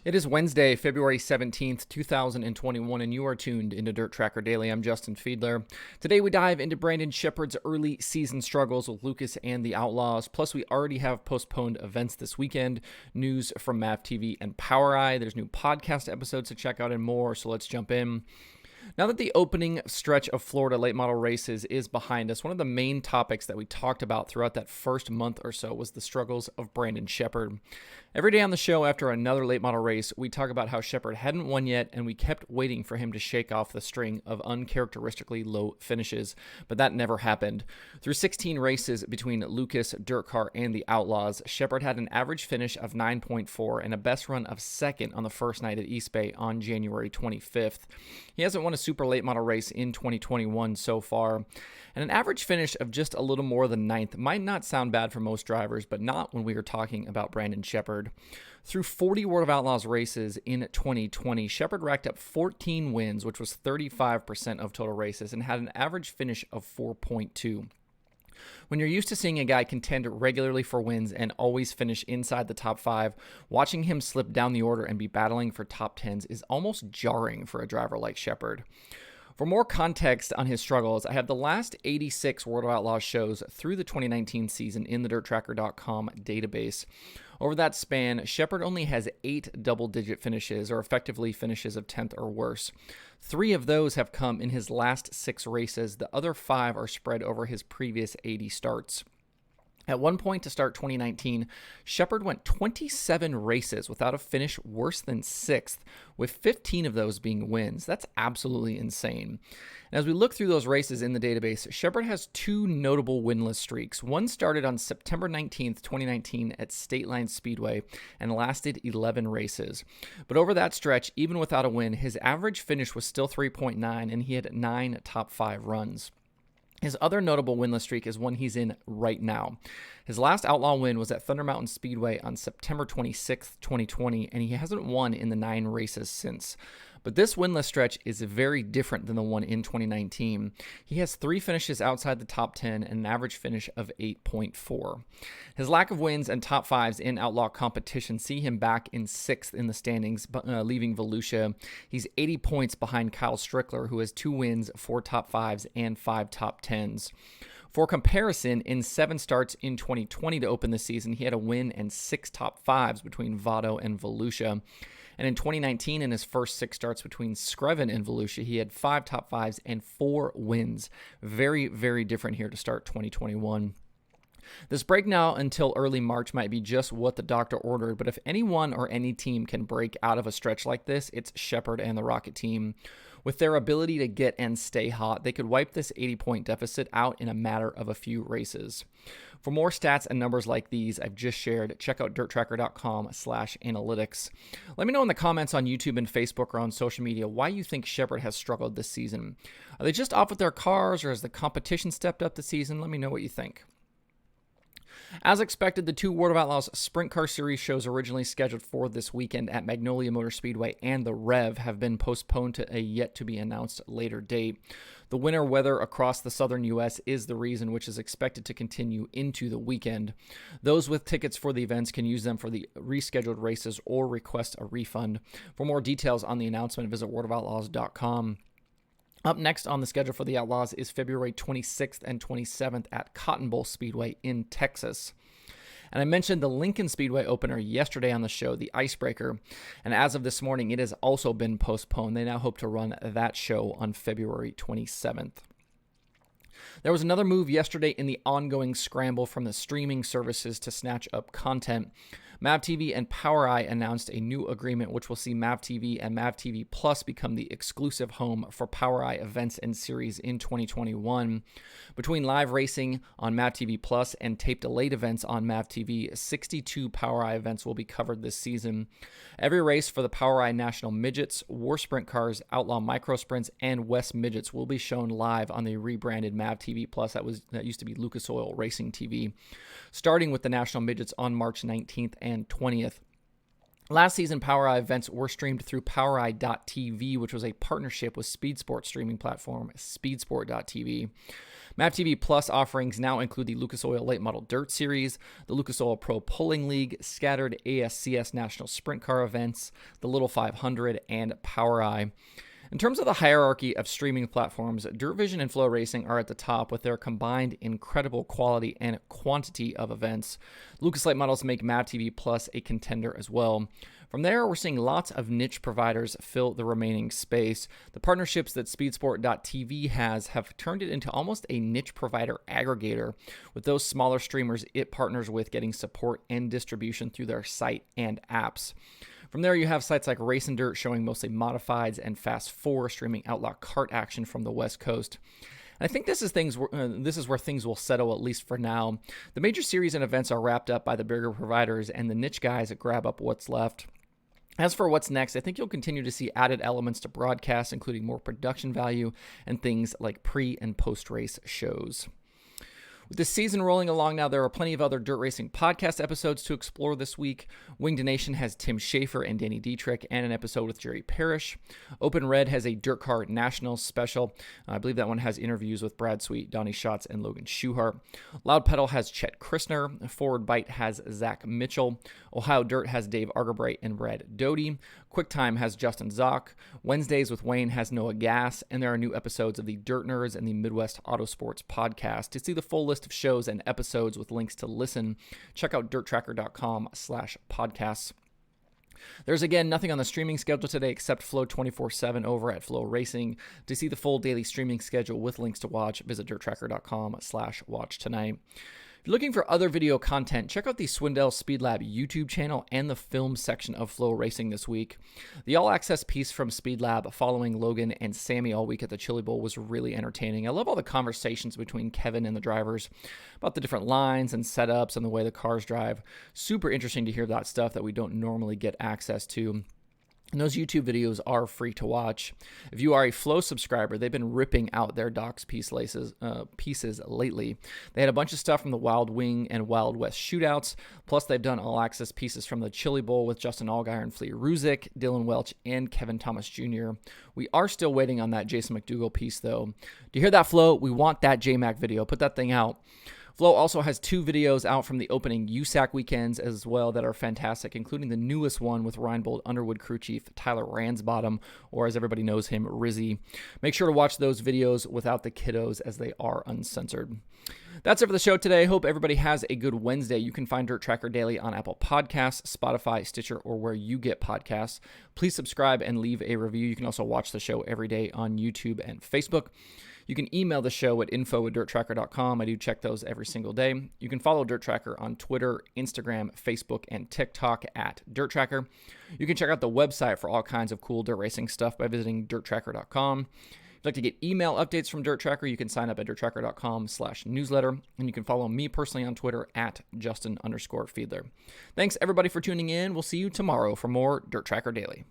It is Wednesday, February 17th, 2021, and you are tuned into DIRTRACKR Daily. I'm Justin Fiedler. Today we dive into Brandon Sheppard's early season struggles with Lucas and the Outlaws. Plus, we already have postponed events this weekend, news from MAVTV and POWRi. There's new podcast episodes to check out and more, so let's jump in. Now that the opening stretch of Florida late model races is behind us, one of the main topics that we talked about throughout that first month or so was the struggles of Brandon Sheppard. Every day on the show after another late model race, we talk about how Shepard hadn't won yet, and we kept waiting for him to shake off the string of uncharacteristically low finishes, but that never happened. Through 16 races between Lucas, DIRTRACKR, and the Outlaws, Shepard had an average finish of 9.4 and a best run of second on the first night at East Bay on January 25th. He hasn't won a super late model race in 2021 so far, and an average finish of just a little more than ninth might not sound bad for most drivers, but not when we are talking about Brandon Sheppard. Through 40 World of Outlaws races in 2020, Shepard racked up 14 wins, which was 35% of total races, and had an average finish of 4.2. When you're used to seeing a guy contend regularly for wins and always finish inside the top 5, watching him slip down the order and be battling for top 10s is almost jarring for a driver like Shepard. For more context on his struggles, I have the last 86 World of Outlaws shows through the 2019 season in the DIRTRACKR.com database. Over that span, Shepard only has 8 double-digit finishes, or effectively finishes of 10th or worse. 3 of those have come in his last 6 races. The other 5 are spread over his previous 80 starts. At one point to start 2019, Shepard went 27 races without a finish worse than 6th, with 15 of those being wins. That's absolutely insane. And as we look through those races in the database, Shepard has 2 notable winless streaks. One started on September 19th, 2019 at State Line Speedway and lasted 11 races. But over that stretch, even without a win, his average finish was still 3.9 and he had 9 top 5 runs. His other notable winless streak is one he's in right now. His last Outlaw win was at Thunder Mountain Speedway on September 26th, 2020, and he hasn't won in the 9 races since. But this winless stretch is very different than the one in 2019. He has 3 finishes outside the top 10 and an average finish of 8.4. His lack of wins and top 5s in Outlaw competition see him back in 6th in the standings, leaving Volusia. He's 80 points behind Kyle Strickler, who has 2 wins, 4 top 5s, and 5 top 10s. For comparison, in 7 starts in 2020 to open the season, he had a win and 6 top 5s between Vado and Volusia. And in 2019, in his first 6 starts between Screven and Volusia, he had 5 top 5s and 4 wins. Very, very different here to start 2021. This break now until early March might be just what the doctor ordered, but if anyone or any team can break out of a stretch like this, it's Shepard and the Rocket team. With their ability to get and stay hot, they could wipe this 80-point deficit out in a matter of a few races. For more stats and numbers like these I've just shared, check out DIRTRACKR.com/analytics. Let me know in the comments on YouTube and Facebook or on social media why you think Shepard has struggled this season. Are they just off with their cars, or has the competition stepped up this season? Let me know what you think. As expected, the 2 World of Outlaws Sprint Car Series shows originally scheduled for this weekend at Magnolia Motor Speedway and the Rev have been postponed to a yet-to-be-announced later date. The winter weather across the southern U.S. is the reason, which is expected to continue into the weekend. Those with tickets for the events can use them for the rescheduled races or request a refund. For more details on the announcement, visit worldofoutlaws.com. Up next on the schedule for the Outlaws is February 26th and 27th at Cotton Bowl Speedway in Texas. And I mentioned the Lincoln Speedway opener yesterday on the show, the Icebreaker, and as of this morning, it has also been postponed. They now hope to run that show on February 27th. There was another move yesterday in the ongoing scramble from the streaming services to snatch up content. MAVTV and POWRi announced a new agreement which will see MAVTV and MAVTV Plus become the exclusive home for POWRi events and series in 2021. Between live racing on MAVTV Plus and tape-delayed events on MAVTV, 62 POWRi events will be covered this season. Every race for the POWRi National Midgets, War Sprint Cars, Outlaw Micro Sprints, and West Midgets will be shown live on the rebranded MAVTV Plus that used to be Lucas Oil Racing TV, starting with the National Midgets on March 19th and 20th. Last season, POWRi events were streamed through POWRi.tv, which was a partnership with speed sports streaming platform speedsport.tv. MAVTV Plus offerings now include the Lucas Oil Late Model Dirt Series, the Lucas Oil Pro Pulling League, scattered ASCS National Sprint Car events, the Little 500, and POWRi. In terms of the hierarchy of streaming platforms, DIRTVision and Flow Racing are at the top with their combined incredible quality and quantity of events. Lucas Late Models make MAVTV Plus a contender as well. From there, we're seeing lots of niche providers fill the remaining space. The partnerships that speedsport.tv have turned it into almost a niche provider aggregator, with those smaller streamers it partners with getting support and distribution through their site and apps. From there, you have sites like Race and Dirt showing mostly modifieds, and Fast 4 streaming outlaw kart action from the West Coast. And I think this is where things will settle, at least for now. The major series and events are wrapped up by the bigger providers, and the niche guys grab up what's left. As for what's next, I think you'll continue to see added elements to broadcasts, including more production value and things like pre- and post-race shows. With this season rolling along now, there are plenty of other dirt racing podcast episodes to explore this week. Winged Nation has Tim Schafer and Danny Dietrich, and an episode with Jerry Parrish. Open Red has a Dirt Car Nationals special. I believe that one has interviews with Brad Sweet, Donnie Schatz, and Logan Schuhart. Loud Pedal has Chet Christner. Forward Bite has Zach Mitchell. Ohio Dirt has Dave Argerbright and Brad Doty. QuickTime has Justin Zock. Wednesdays with Wayne has Noah Gass. And there are new episodes of the Dirt Nerds and the Midwest Autosports podcast. To see the full list of shows and episodes with links to listen, check out DIRTRACKR.com/podcasts. There's again nothing on the streaming schedule today except Flow 24/7 over at Flow Racing. To see the full daily streaming schedule with links to watch, visit DIRTRACKR.com/watch tonight. If you're looking for other video content, check out the Swindell Speed Lab YouTube channel and the film section of Flow Racing this week. The all-access piece from Speed Lab following Logan and Sammy all week at the Chili Bowl was really entertaining. I love all the conversations between Kevin and the drivers about the different lines and setups and the way the cars drive. Super interesting to hear that stuff that we don't normally get access to. And those YouTube videos are free to watch. If you are a Flow subscriber, they've been ripping out their docs pieces lately. They had a bunch of stuff from the Wild Wing and Wild West shootouts. Plus, they've done all-access pieces from the Chili Bowl with Justin Allgaier and Flea Ruzick, Dylan Welch, and Kevin Thomas Jr. We are still waiting on that Jason McDougall piece, though. Do you hear that, Flow? We want that JMac video. Put that thing out. Flow also has 2 videos out from the opening USAC weekends as well that are fantastic, including the newest one with Reinbold Underwood crew chief Tyler Ransbottom, or as everybody knows him, Rizzy. Make sure to watch those videos without the kiddos as they are uncensored. That's it for the show today. Hope everybody has a good Wednesday. You can find Dirt Tracker Daily on Apple Podcasts, Spotify, Stitcher, or where you get podcasts. Please subscribe and leave a review. You can also watch the show every day on YouTube and Facebook. You can email the show at info@dirttracker.com. I do check those every single day. You can follow Dirt Tracker on Twitter, Instagram, Facebook, and TikTok at Dirt Tracker. You can check out the website for all kinds of cool dirt racing stuff by visiting dirttracker.com. If you'd like to get email updates from Dirt Tracker, you can sign up at dirttracker.com/newsletter. And you can follow me personally on Twitter at Justin_Fiedler. Thanks everybody for tuning in. We'll see you tomorrow for more Dirt Tracker Daily.